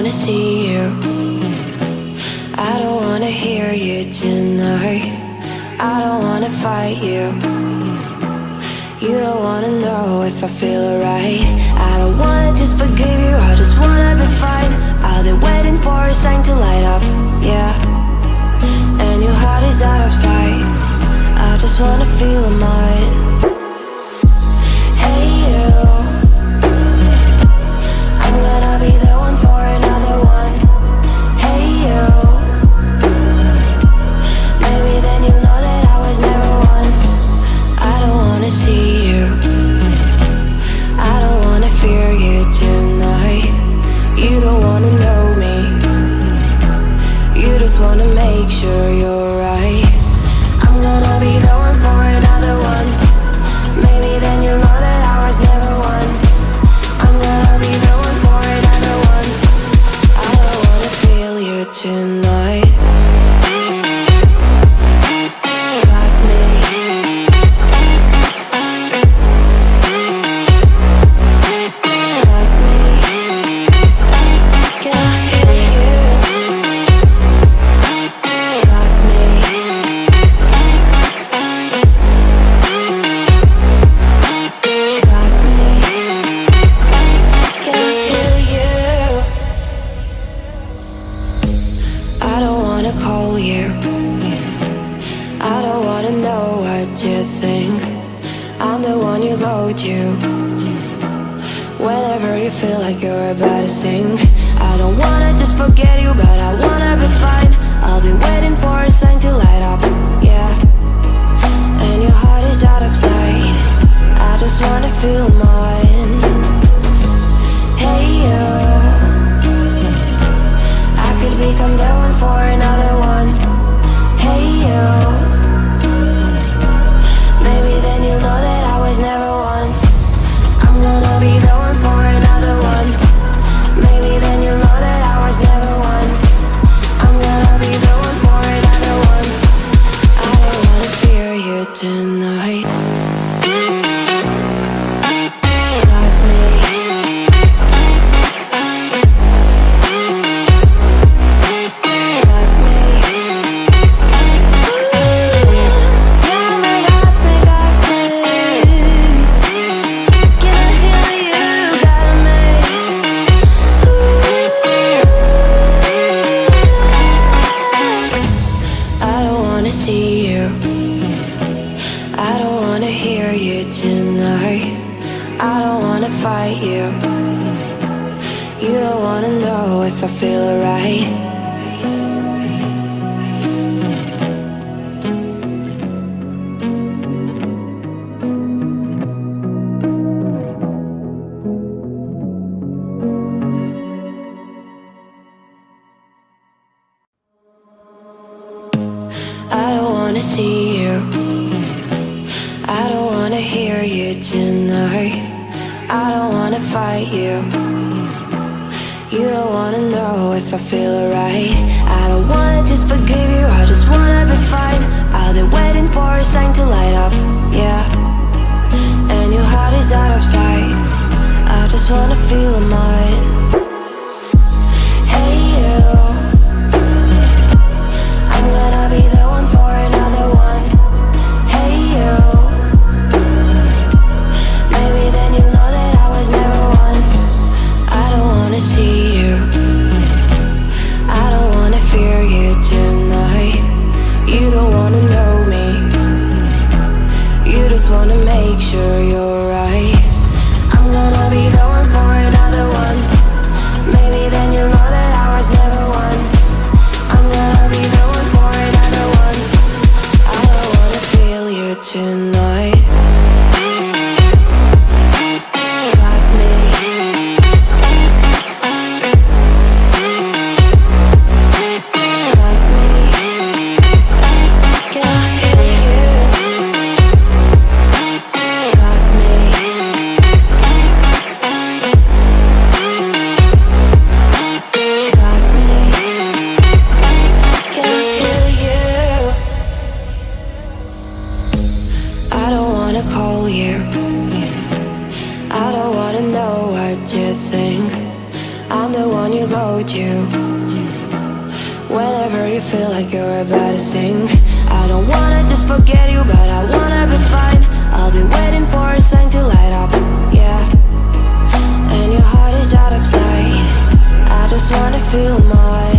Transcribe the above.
wanna see you. I don't wanna hear you tonight. I don't wanna fight you. You don't wanna know if I feel alright. I don't wanna just forgive you, I just wanna be fine. I'll be waiting for a sign to light up, yeah. And your heart is out of sight. I just wanna feel mine. Hey you, I'm gonna be the one for another one. Hey you, maybe then you'll know that I was never one. I don't wanna see you, I don't wanna fear you tonight. You don't wanna know me, you just wanna make sure you're right. I'm gonna be the one for another one. Maybe then you'll know that I was never one. I'm gonna be the one for another one. I don't wanna feel you tonight. Got me. Got me. Can I hear you? Got me. Got me. Can I hear you? I don't wanna call you. I don't wanna know what you think. I'm the one you go to whenever you feel like you're about to sink. I don't wanna just forget you, but I wanna be fine. I'll be waiting for a sign to light up, yeah. And your heart is out of sight. I just wanna feel mine. Hey you, I could become the one for another one. Hey you, maybe then you'll know that I was never one. I'm gonna be the one for another one. Maybe then you'll know that I was never one. I'm gonna be the one for another one. I don't wanna fear you tonight. Got me. Got me. Got me, got me, got me. Can I hear you? Got me. I don't wanna see you. I don't wanna hear you tonight. I don't wanna fight you. You don't wanna know if I feel alright. I don't wanna see you. I don't wanna hear you tonight. I don't wanna fight you. You don't wanna know if I feel alright. I don't wanna just forgive you, I just wanna be fine. I'll be waiting for a sign to light up, yeah. And your heart is out of sight. I just wanna feel mine. Hey you, I'm gonna be the one for another one. Hey you, maybe then you'll know that I was never one. I don't wanna see you, I don't wanna fear you tonight. You don't wanna know me, you just wanna make sure you're right. I'm gonna be the one for another one. Maybe then you'll know that I was never one. I'm gonna be the one for another one. I don't wanna feel you tonight. Got me. Got me. Can I hear you? Got me. Got me. Can I hear you? I don't wanna call you. I don't wanna know what you think. I'm the one you go hold you. Whenever you feel like you're about to sink, I don't wanna just forget you, but I wanna be fine. I'll be waiting for a sign to light up, yeah. And your heart is out of sight. I just wanna feel mine.